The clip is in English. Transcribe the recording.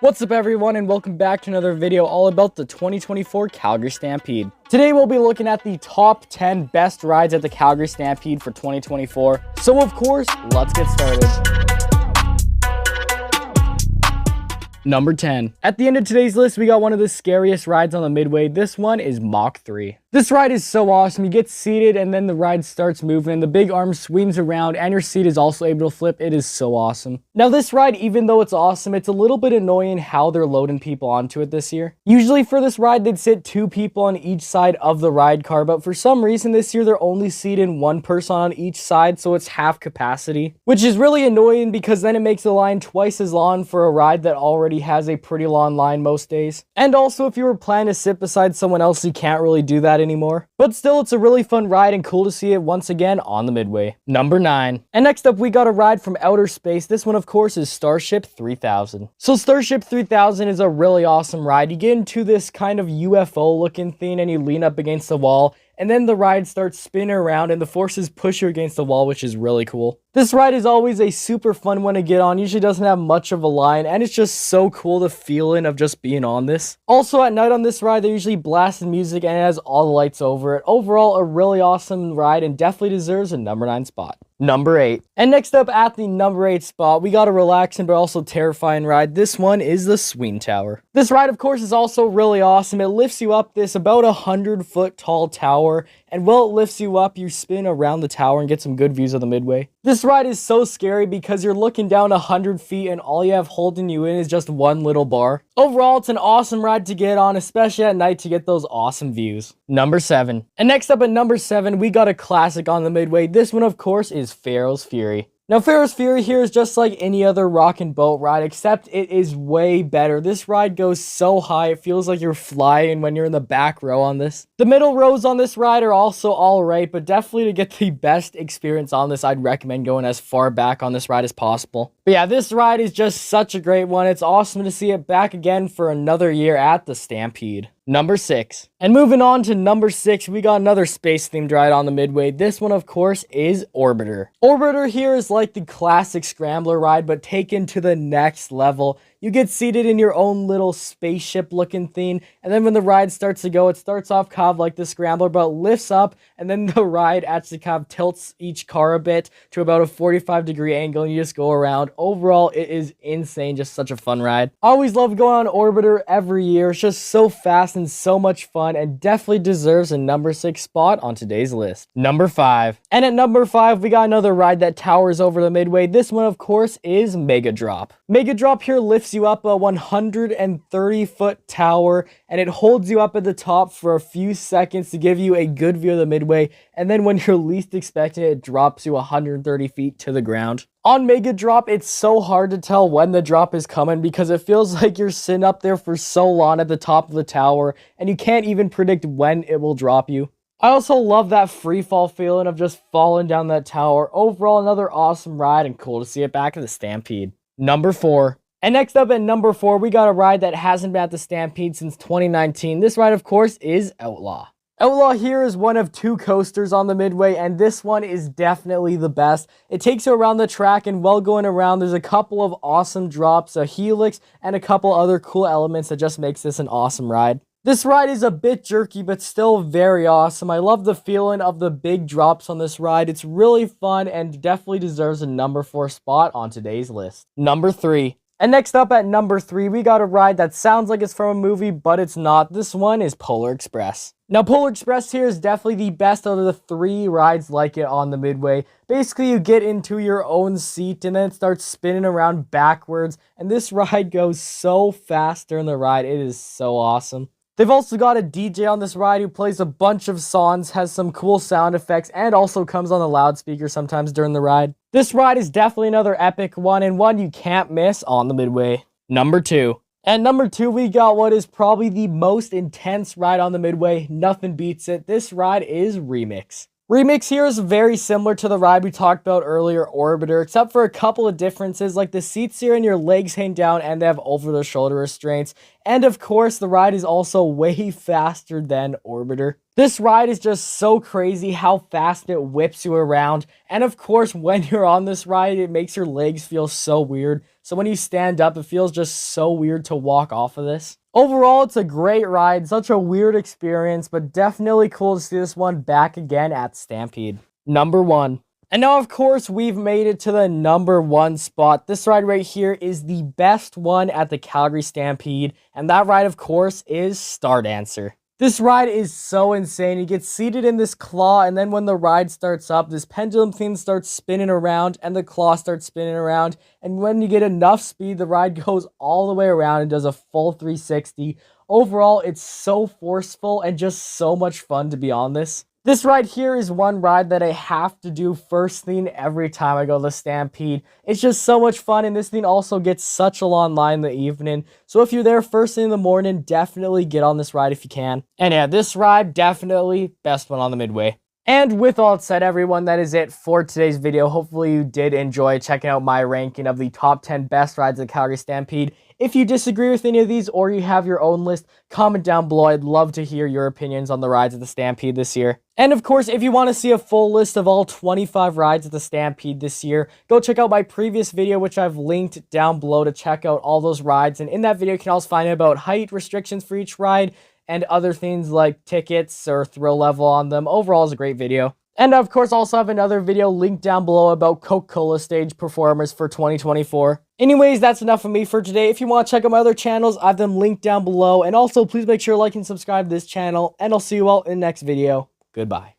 What's up everyone, and welcome back to another video all about the 2024 Calgary Stampede. Today we'll be looking at the top 10 best rides at the Calgary Stampede for 2024. So of course, let's get started. Number 10. At the end of today's list, we got one of the scariest rides on the Midway. This one is Mach 3. This ride is so awesome. You get seated and then the ride starts moving. The big arm swings around and your seat is also able to flip. It is so awesome. Now this ride, even though it's awesome, it's a little bit annoying how they're loading people onto it this year. Usually for this ride, they'd sit 2 people on each side of the ride car, but for some reason this year, they're only seating 1 person on each side, so it's half capacity, which is really annoying because then it makes the line twice as long for a ride that already has a pretty long line most days. And also, if you were planning to sit beside someone else, you can't really do that anymore. But still, it's a really fun ride and cool to see it once again on the Midway. Number 9. And next up, we got a ride from outer space. This one, of course, is Starship 3000. So Starship 3000 is a really awesome ride. You get into this kind of UFO looking thing and you lean up against the wall, and then the ride starts spinning around and the forces push you against the wall, which is really cool. This ride is always a super fun one to get on. Usually doesn't have much of a line, and it's just so cool, the feeling of just being on this. Also at night on this ride, they're usually blasting music and it has all the lights over it. Overall, a really awesome ride and definitely deserves a number 9 spot. Number 8. And next up at the number 8 spot, we got a relaxing but also terrifying ride. This one is the Swing Tower. This ride, of course, is also really awesome. It lifts you up this about 100-foot tall tower, and while it lifts you up, you spin around the tower and get some good views of the Midway. This ride is so scary because you're looking down 100 feet and all you have holding you in is just one little bar. Overall, it's an awesome ride to get on, especially at night to get those awesome views. Number 7. And next up at number 7, we got a classic on the Midway. This one, of course, is Pharaoh's Fury. Now, Pharaoh's Fury here is just like any other rock and boat ride, except it is way better. This ride goes so high, it feels like you're flying when you're in the back row on this. The middle rows on this ride are also alright, but definitely to get the best experience on this, I'd recommend going as far back on this ride as possible. But yeah, this ride is just such a great one. It's awesome to see it back again for another year at the Stampede. Number 6. And moving on to number 6, we got another space-themed ride on the Midway. This one, of course, is Orbiter. Orbiter here is like the classic scrambler ride, but taken to the next level. You get seated in your own little spaceship-looking thing, and then when the ride starts to go, it starts off kind of like the scrambler, but lifts up, and then the ride actually kind of tilts each car a bit to about a 45-degree angle, and you just go around. Overall, it is insane, just such a fun ride. I always love going on Orbiter every year. It's just so fast and so much fun, and definitely deserves a number 6 spot on today's list. Number 5. And at number 5, we got another ride that towers over the Midway. This one, of course, is Mega Drop. Mega Drop here lifts you up a 130-foot tower, and it holds you up at the top for a few seconds to give you a good view of the Midway, and then when you're least expecting it, it drops you 130 feet to the ground. On Mega Drop, it's so hard to tell when the drop is coming because it feels like you're sitting up there for so long at the top of the tower, and you can't even predict when it will drop you. I also love that free fall feeling of just falling down that tower. Overall, another awesome ride and cool to see it back at the Stampede. Number 4. And next up at number 4, we got a ride that hasn't been at the Stampede since 2019. This ride, of course, is Outlaw. Outlaw here is one of 2 coasters on the Midway, and this one is definitely the best. It takes you around the track, and while going around, there's a couple of awesome drops, a helix, and a couple other cool elements that just makes this an awesome ride. This ride is a bit jerky, but still very awesome. I love the feeling of the big drops on this ride. It's really fun and definitely deserves a number 4 spot on today's list. Number 3. And next up at number 3, we got a ride that sounds like it's from a movie, but it's not. This one is Polar Express. Now, Polar Express here is definitely the best out of the 3 rides like it on the Midway. Basically, you get into your own seat and then it starts spinning around backwards, and this ride goes so fast during the ride. It is so awesome. They've also got a DJ on this ride who plays a bunch of songs, has some cool sound effects, and also comes on the loudspeaker sometimes during the ride. This ride is definitely another epic one, and one you can't miss on the Midway. Number 2. At number 2, we got what is probably the most intense ride on the Midway. Nothing beats it. This ride is Remix. Remix here is very similar to the ride we talked about earlier, Orbiter, except for a couple of differences, like the seats here and your legs hang down and they have over-the-shoulder restraints. And of course, the ride is also way faster than Orbiter. This ride is just so crazy how fast it whips you around. And of course, when you're on this ride, it makes your legs feel so weird. So when you stand up, it feels just so weird to walk off of this. Overall, it's a great ride, such a weird experience, but definitely cool to see this one back again at Stampede. Number 1. And now, of course, we've made it to the number 1 spot. This ride right here is the best one at the Calgary Stampede, and that ride, of course, is Star Dancer. This ride is so insane. You get seated in this claw, and then when the ride starts up, this pendulum thing starts spinning around, and the claw starts spinning around. And when you get enough speed, the ride goes all the way around and does a full 360. Overall, it's so forceful and just so much fun to be on this. This ride here is one ride that I have to do first thing every time I go to the Stampede. It's just so much fun, and this thing also gets such a long line in the evening. So if you're there first thing in the morning, definitely get on this ride if you can. And yeah, this ride, definitely best one on the Midway. And with all that said, everyone, that is it for today's video. Hopefully you did enjoy checking out my ranking of the top 10 best rides at the Calgary Stampede. If you disagree with any of these or you have your own list, comment down below. I'd love to hear your opinions on the rides at the Stampede this year. And of course, if you want to see a full list of all 25 rides at the Stampede this year, go check out my previous video, which I've linked down below to check out all those rides. And in that video, you can also find out about height restrictions for each ride, and other things like tickets or thrill level on them. Overall, it's a great video. And of course, also have another video linked down below about Coca-Cola stage performers for 2024. Anyways, that's enough of me for today. If you want to check out my other channels, I have them linked down below. And also, please make sure to like and subscribe to this channel. And I'll see you all in the next video. Goodbye.